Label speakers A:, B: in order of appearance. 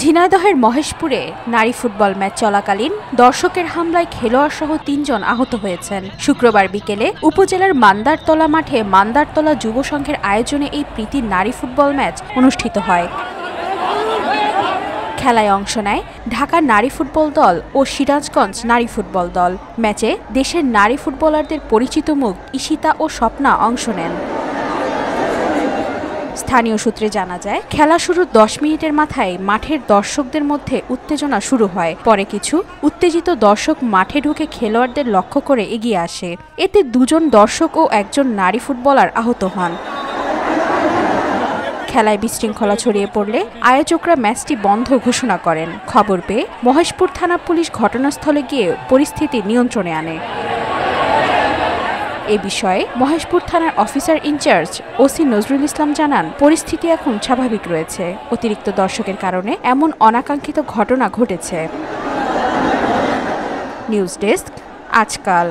A: ঝিনাইদহের মহেশপুরে নারী football match চলাকালীন দর্শকের হামলায় খেলোয়াড়সহ ৩ জন আহত হয়েছেন। শুক্রবার বিকেলে উপজেলার মান্দারতলা মাঠে মান্দারতলা যুব সংঘের আয়োজনে এই প্রীতি নারী ফুটবল ম্যাচ অনুষ্ঠিত হয়। খেলায় অংশ নেয় ঢাকা নারী ফুটবল দল ও সিরাজগঞ্জ নারী ফুটবল দল। ম্যাচে দেশের নারী ফুটবলারদের পরিচিত মুখ ঈশিতা ও স্বপ্না অংশ নেন। স্থানীয় সূত্রে জানা যায়, খেলা শুরুর 10 মিনিটের মাথায় মাঠের দর্শকদের মধ্যে উত্তেজনা শুরু হয়। পরে কিছু উত্তেজিত দর্শক মাঠে ঢুকে খেলোয়াড়দের লক্ষ্য করে এগিয়ে আসে। এতে 2 জন দর্শক ও 1 জন নারী ফুটবলার আহত হন। খেলায় বিশৃঙ্খলা ছড়িয়ে পড়লে আয়োজকরা ম্যাচটি বন্ধ ঘোষণা করেন। খবর পেয়ে মহেশপুর থানা পুলিশ ঘটনাস্থলে গিয়ে পরিস্থিতি নিয়ন্ত্রণে আনে। এ বিষয়ে মহেশপুর থানার officer in charge OC Nazrul Islam জানান, পরিস্থিতি এখন স্বাভাবিক রয়েছে। অতিরিক্ত দর্শকের কারণে এমন অনাকাঙ্ক্ষিত ঘটনা ঘটেছে। নিউজ ডেস্ক, আজকাল।